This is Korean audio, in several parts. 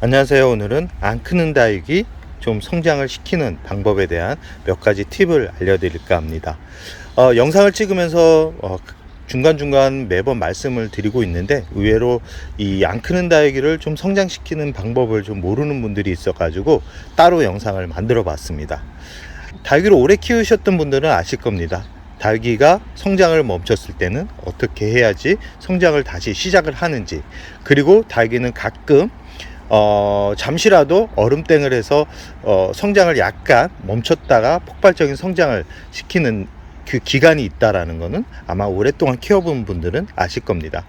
안녕하세요. 오늘은 안 크는 다육이 좀 성장을 시키는 방법에 대한 몇 가지 팁을 알려드릴까 합니다. 영상을 찍으면서 중간중간 매번 말씀을 드리고 있는데, 의외로 이 안 크는 다육이를 좀 성장시키는 방법을 좀 모르는 분들이 있어 가지고 따로 영상을 만들어 봤습니다. 다육이를 오래 키우셨던 분들은 아실 겁니다. 다육이가 성장을 멈췄을 때는 어떻게 해야지 성장을 다시 시작을 하는지, 그리고 다육이는 가끔 잠시라도 얼음땡을 해서 성장을 약간 멈췄다가 폭발적인 성장을 시키는 그 기간이 있다라는 거는 아마 오랫동안 키워본 분들은 아실 겁니다.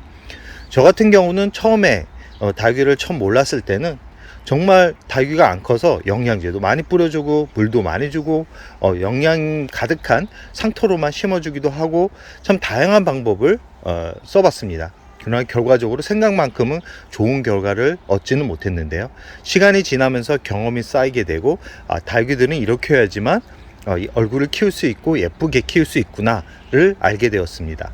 저 같은 경우는 처음에 다육이를 처음 몰랐을 때는 정말 다육이가 안 커서 영양제도 많이 뿌려주고 물도 많이 주고 영양 가득한 상토로만 심어주기도 하고 참 다양한 방법을 써봤습니다. 그러나 결과적으로 생각만큼은 좋은 결과를 얻지는 못했는데요. 시간이 지나면서 경험이 쌓이게 되고 다육이들은 이렇게 해야지만 얼굴을 키울 수 있고 예쁘게 키울 수 있구나를 알게 되었습니다.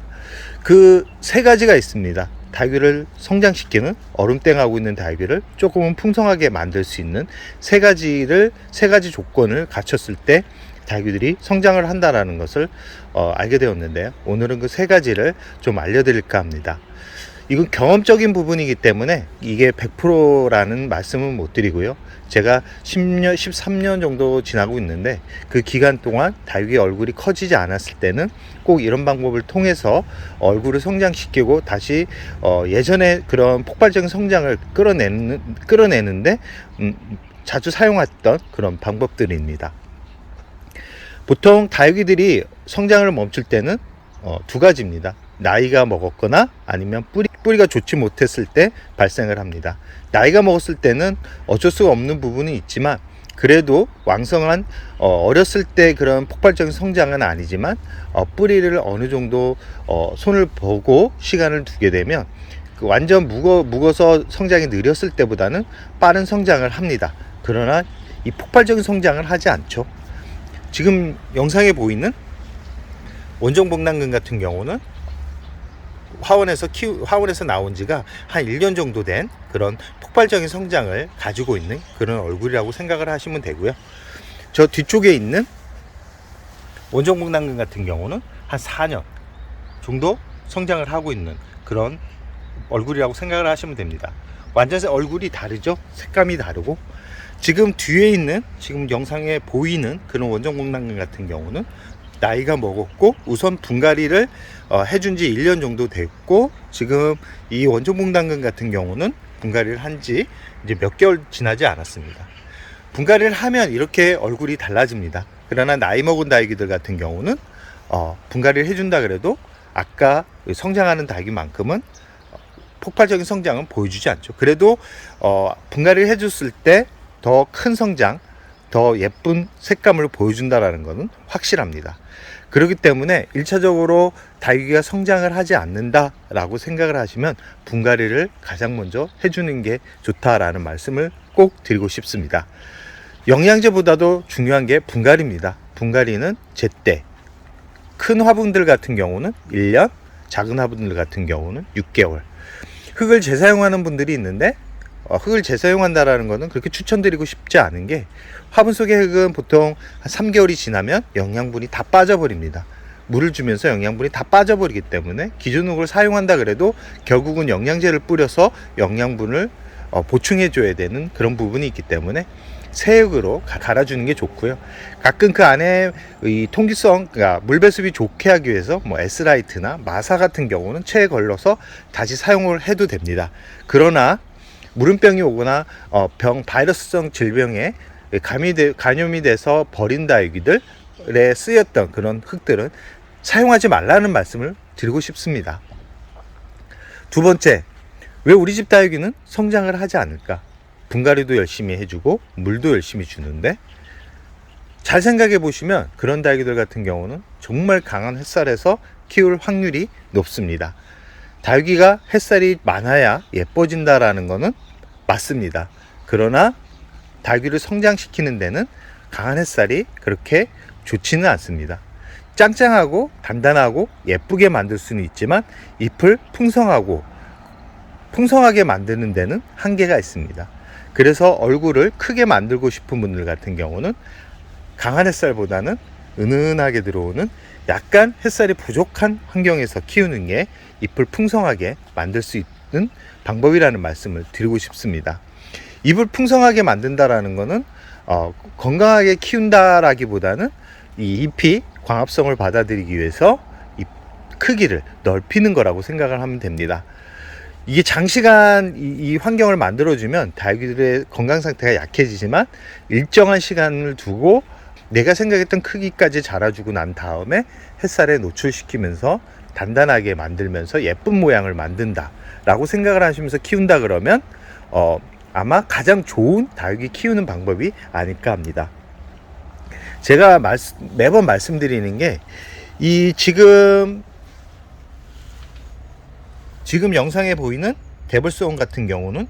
그 세 가지가 있습니다. 다육이를 성장시키는, 얼음땡하고 있는 다육이를 조금은 풍성하게 만들 수 있는 세 가지 조건을 갖췄을 때 다육이들이 성장을 한다라는 것을 알게 되었는데요. 오늘은 그 세 가지를 좀 알려드릴까 합니다. 이건 경험적인 부분이기 때문에 이게 100%라는 말씀은 못 드리고요. 제가 10년, 13년 정도 지나고 있는데 그 기간 동안 다육이 얼굴이 커지지 않았을 때는 꼭 이런 방법을 통해서 얼굴을 성장시키고 다시 예전에 그런 폭발적인 성장을 끌어내는데 자주 사용했던 그런 방법들입니다. 보통 다육이들이 성장을 멈출 때는 두 가지입니다. 나이가 먹었거나 아니면 뿌리가 좋지 못했을 때 발생을 합니다. 나이가 먹었을 때는 어쩔 수가 없는 부분이 있지만, 그래도 왕성한 어렸을 때 그런 폭발적인 성장은 아니지만 뿌리를 어느 정도 손을 보고 시간을 두게 되면 그 완전 묵어서 성장이 느렸을 때보다는 빠른 성장을 합니다. 그러나 이 폭발적인 성장을 하지 않죠. 지금 영상에 보이는 원종복랑금 같은 경우는 화원에서 나온 지가 한 1년 정도 된 그런 폭발적인 성장을 가지고 있는 그런 얼굴이라고 생각을 하시면 되고요. 저 뒤쪽에 있는 원종복랑금 같은 경우는 한 4년 정도 성장을 하고 있는 그런 얼굴이라고 생각을 하시면 됩니다. 완전 얼굴이 다르죠? 색감이 다르고, 지금 뒤에 있는, 지금 영상에 보이는 그런 원종복랑금 같은 경우는 나이가 먹었고 우선 분갈이를 해준 지 1년 정도 됐고, 지금 이 원종복랑금 같은 경우는 분갈이를 한 지 이제 몇 개월 지나지 않았습니다. 분갈이를 하면 이렇게 얼굴이 달라집니다. 그러나 나이 먹은 다육이들 같은 경우는 분갈이를 해준다 그래도 아까 성장하는 다육이만큼은 폭발적인 성장은 보여주지 않죠. 그래도 분갈이를 해줬을 때 더 큰 성장, 더 예쁜 색감을 보여준다라는 것은 확실합니다. 그렇기 때문에 1차적으로 다육이가 성장을 하지 않는다라고 생각을 하시면 분갈이를 가장 먼저 해주는 게 좋다라는 말씀을 꼭 드리고 싶습니다. 영양제보다도 중요한 게 분갈이입니다. 분갈이는 제때, 큰 화분들 같은 경우는 1년, 작은 화분들 같은 경우는 6개월. 흙을 재사용하는 분들이 있는데 흙을 재사용한다라는 것은 그렇게 추천드리고 싶지 않은 게, 화분 속의 흙은 보통 한 3개월이 지나면 영양분이 다 빠져버립니다. 물을 주면서 영양분이 다 빠져버리기 때문에 기존 흙을 사용한다 그래도 결국은 영양제를 뿌려서 영양분을 보충해 줘야 되는 그런 부분이 있기 때문에 새 흙으로 갈아주는 게 좋고요. 가끔 그 안에 이 통기성, 그러니까 물 배수비 좋게 하기 위해서 S라이트나 마사 같은 경우는 체에 걸러서 다시 사용을 해도 됩니다. 그러나 물음병이 오거나 바이러스성 질병에 감염이 돼서 버린 다육이들에 쓰였던 그런 흙들은 사용하지 말라는 말씀을 드리고 싶습니다. 두 번째, 왜 우리 집 다육이는 성장을 하지 않을까? 분갈이도 열심히 해주고 물도 열심히 주는데, 잘 생각해 보시면 그런 다육이들 같은 경우는 정말 강한 햇살에서 키울 확률이 높습니다. 다육이가 햇살이 많아야 예뻐진다라는 것은 맞습니다. 그러나 다육이를 성장시키는 데는 강한 햇살이 그렇게 좋지는 않습니다. 짱짱하고 단단하고 예쁘게 만들 수는 있지만 잎을 풍성하게 만드는 데는 한계가 있습니다. 그래서 얼굴을 크게 만들고 싶은 분들 같은 경우는 강한 햇살보다는 은은하게 들어오는 약간 햇살이 부족한 환경에서 키우는 게 잎을 풍성하게 만들 수 있는 방법이라는 말씀을 드리고 싶습니다. 잎을 풍성하게 만든다라는 것은 건강하게 키운다라기보다는 이 잎이 광합성을 받아들이기 위해서 잎 크기를 넓히는 거라고 생각을 하면 됩니다. 이게 장시간 이 환경을 만들어주면 다육이들의 건강 상태가 약해지지만 일정한 시간을 두고 내가 생각했던 크기까지 자라주고 난 다음에 햇살에 노출시키면서 단단하게 만들면서 예쁜 모양을 만든다 라고 생각을 하시면서 키운다 그러면 아마 가장 좋은 다육이 키우는 방법이 아닐까 합니다. 제가 매번 말씀드리는 게 이 지금 영상에 보이는 데블스온 같은 경우는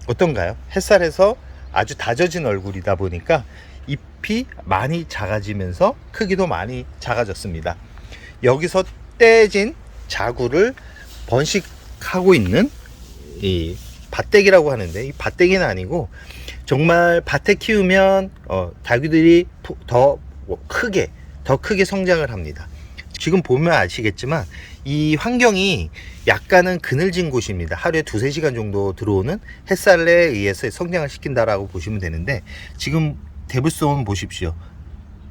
어떤가요? 햇살에서 아주 다져진 얼굴이다 보니까 잎이 많이 작아지면서 크기도 많이 작아졌습니다. 여기서 떼진 자구를 번식하고 있는 이 밭대기라고 하는데, 이 밭대기는 아니고 정말 밭에 키우면 다육이들이 더 크게 성장을 합니다. 지금 보면 아시겠지만 이 환경이 약간은 그늘진 곳입니다. 하루에 2-3시간 정도 들어오는 햇살에 의해서 성장을 시킨다라고 보시면 되는데, 지금 데블스온 보십시오.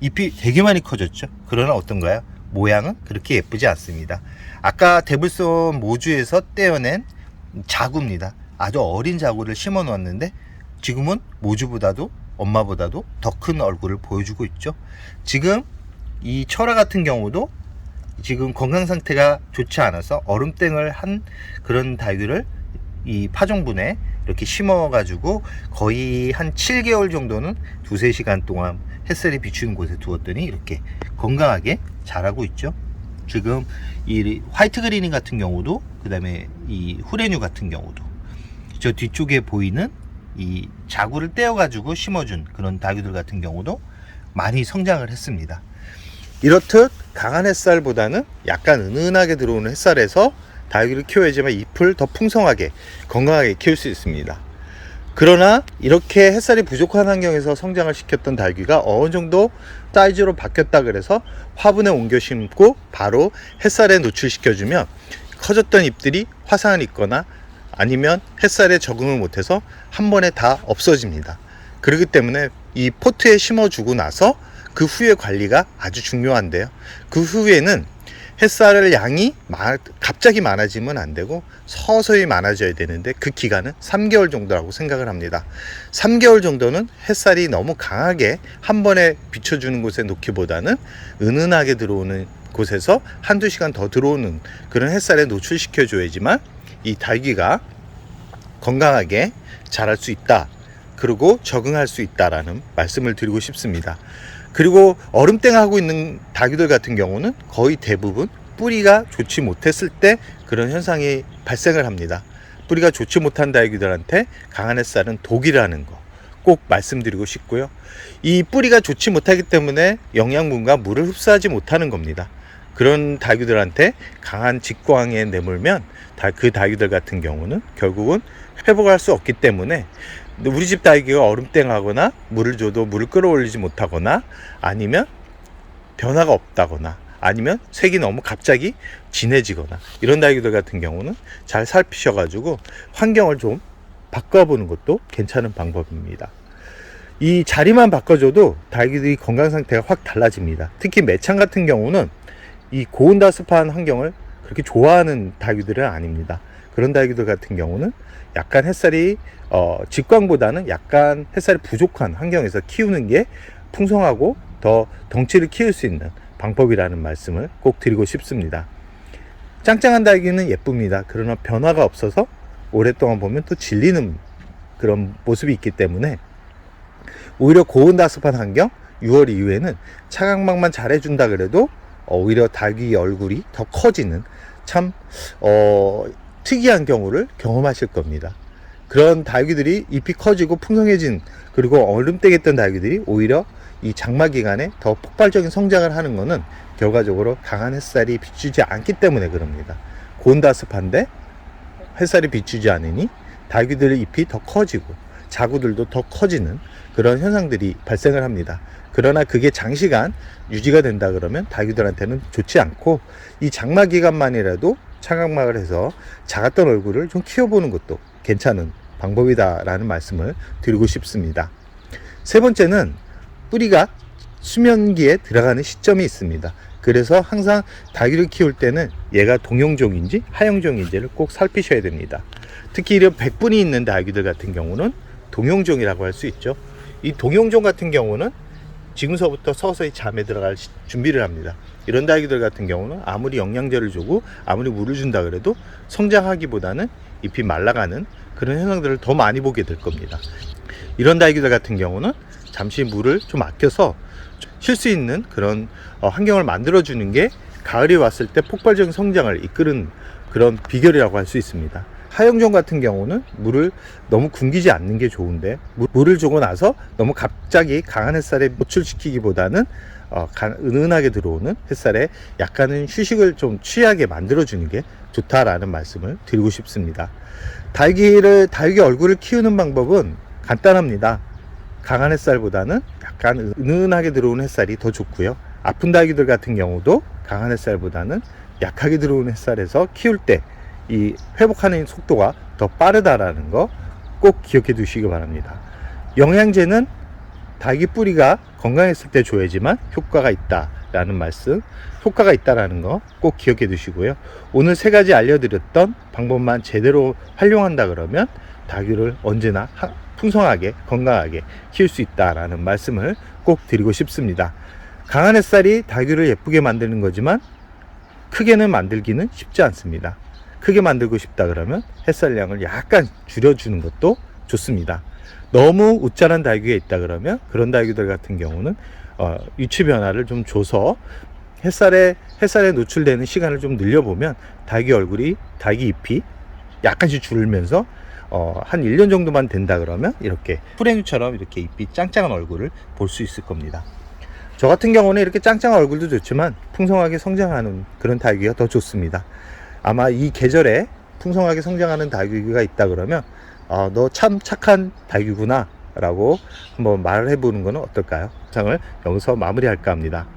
잎이 되게 많이 커졌죠. 그러나 어떤가요? 모양은 그렇게 예쁘지 않습니다. 아까 데블스온 모주에서 떼어낸 자구입니다. 아주 어린 자구를 심어 놓았는데 지금은 모주보다도 엄마보다도 더 큰 얼굴을 보여주고 있죠. 지금 이 철화 같은 경우도 지금 건강 상태가 좋지 않아서 얼음땡을 한 그런 다육이를 이 파종분에 이렇게 심어 가지고 거의 한 7개월 정도는 2-3시간 동안 햇살이 비추는 곳에 두었더니 이렇게 건강하게 자라고 있죠. 지금 이 화이트 그리닝 같은 경우도, 그 다음에 이 후레뉴 같은 경우도, 저 뒤쪽에 보이는 이 자구를 떼어 가지고 심어준 그런 다육이들 같은 경우도 많이 성장을 했습니다. 이렇듯 강한 햇살보다는 약간 은은하게 들어오는 햇살에서 다육이를 키워야지만 잎을 더 풍성하게 건강하게 키울 수 있습니다. 그러나 이렇게 햇살이 부족한 환경에서 성장을 시켰던 다육이가 어느 정도 사이즈로 바뀌었다 그래서 화분에 옮겨 심고 바로 햇살에 노출시켜주면 커졌던 잎들이 화상을 입거나 아니면 햇살에 적응을 못해서 한 번에 다 없어집니다. 그렇기 때문에 이 포트에 심어주고 나서 그 후에 관리가 아주 중요한데요. 그 후에는 햇살의 양이 갑자기 많아지면 안 되고 서서히 많아져야 되는데 그 기간은 3개월 정도라고 생각을 합니다. 3개월 정도는 햇살이 너무 강하게 한 번에 비춰주는 곳에 놓기보다는 은은하게 들어오는 곳에서 1-2시간 더 들어오는 그런 햇살에 노출시켜 줘야지만 이 다육이가 건강하게 자랄 수 있다, 그리고 적응할 수 있다라는 말씀을 드리고 싶습니다. 그리고 얼음땡하고 있는 다육이들 같은 경우는 거의 대부분 뿌리가 좋지 못했을 때 그런 현상이 발생을 합니다. 뿌리가 좋지 못한 다육이들한테 강한 햇살은 독이라는 거 꼭 말씀드리고 싶고요. 이 뿌리가 좋지 못하기 때문에 영양분과 물을 흡수하지 못하는 겁니다. 그런 다육이들한테 강한 직광에 내몰면 그 다육이들 같은 경우는 결국은 회복할 수 없기 때문에 우리 집 다육이가 얼음땡하거나 물을 줘도 물을 끌어올리지 못하거나 아니면 변화가 없다거나 아니면 색이 너무 갑자기 진해지거나 이런 다육이들 같은 경우는 잘 살피셔가지고 환경을 좀 바꿔보는 것도 괜찮은 방법입니다. 이 자리만 바꿔줘도 다육이들이 건강 상태가 확 달라집니다. 특히 매창 같은 경우는 이 고온다습한 환경을 그렇게 좋아하는 다육이들은 아닙니다. 그런 다육이들 같은 경우는 약간 햇살이 직광보다는 약간 햇살이 부족한 환경에서 키우는 게 풍성하고 더 덩치를 키울 수 있는 방법이라는 말씀을 꼭 드리고 싶습니다. 짱짱한 다육이는 예쁩니다. 그러나 변화가 없어서 오랫동안 보면 또 질리는 그런 모습이 있기 때문에 오히려 고온다습한 환경 6월 이후에는 차광막만 잘해준다 그래도 오히려 다육이 얼굴이 더 커지는 참 특이한 경우를 경험하실 겁니다. 그런 다육이들이 잎이 커지고 풍성해진, 그리고 얼음땡했던 다육이들이 오히려 이 장마 기간에 더 폭발적인 성장을 하는 것은 결과적으로 강한 햇살이 비추지 않기 때문에 그럽니다. 고온다습한데 햇살이 비추지 않으니 다육이들의 잎이 더 커지고 자구들도 더 커지는 그런 현상들이 발생을 합니다. 그러나 그게 장시간 유지가 된다 그러면 다육이들한테는 좋지 않고, 이 장마 기간만이라도 차각막을 해서 작았던 얼굴을 좀 키워보는 것도 괜찮은 방법이다라는 말씀을 드리고 싶습니다. 세 번째는 뿌리가 수면기에 들어가는 시점이 있습니다. 그래서 항상 다육이를 키울 때는 얘가 동용종인지 하용종인지를 꼭 살피셔야 됩니다. 특히 이런 백분이 있는 다육이들 같은 경우는 동용종이라고 할 수 있죠. 이 동용종 같은 경우는 지금서부터 서서히 잠에 들어갈 준비를 합니다. 이런 다육이들 같은 경우는 아무리 영양제를 주고 아무리 물을 준다 그래도 성장하기보다는 잎이 말라가는 그런 현상들을 더 많이 보게 될 겁니다. 이런 다육이들 같은 경우는 잠시 물을 좀 아껴서 쉴 수 있는 그런 환경을 만들어 주는 게 가을이 왔을 때 폭발적인 성장을 이끄는 그런 비결이라고 할 수 있습니다. 하용종 같은 경우는 물을 너무 굶기지 않는 게 좋은데, 물을 주고 나서 너무 갑자기 강한 햇살에 노출시키기보다는 은은하게 들어오는 햇살에 약간은 휴식을 좀 취하게 만들어 주는 게 좋다라는 말씀을 드리고 싶습니다. 다육이 얼굴을 키우는 방법은 간단합니다. 강한 햇살보다는 약간 은은하게 들어오는 햇살이 더 좋고요. 아픈 다육이들 같은 경우도 강한 햇살보다는 약하게 들어오는 햇살에서 키울 때 이 회복하는 속도가 더 빠르다라는 거 꼭 기억해 두시기 바랍니다. 영양제는 다육이 뿌리가 건강했을 때 줘야지만 효과가 있다라는 말씀, 효과가 있다라는 거 꼭 기억해 두시고요. 오늘 세 가지 알려드렸던 방법만 제대로 활용한다 그러면 다육이를 언제나 풍성하게 건강하게 키울 수 있다라는 말씀을 꼭 드리고 싶습니다. 강한 햇살이 다육이를 예쁘게 만드는 거지만 크게는 만들기는 쉽지 않습니다. 크게 만들고 싶다 그러면 햇살량을 약간 줄여주는 것도 좋습니다. 너무 웃자란 다육이가 있다 그러면 그런 다육이들 같은 경우는 위치 변화를 좀 줘서 햇살에 노출되는 시간을 좀 늘려보면 다육이 잎이 약간씩 줄면서 한 1년 정도만 된다 그러면 이렇게 풀행유처럼 이렇게 잎이 짱짱한 얼굴을 볼 수 있을 겁니다. 저 같은 경우는 이렇게 짱짱한 얼굴도 좋지만 풍성하게 성장하는 그런 다육이가 더 좋습니다. 아마 이 계절에 풍성하게 성장하는 다육이가 있다 그러면 너 참 착한 다육이구나 라고 한번 말을 해보는 것은 어떨까요? 영상을 여기서 마무리할까 합니다.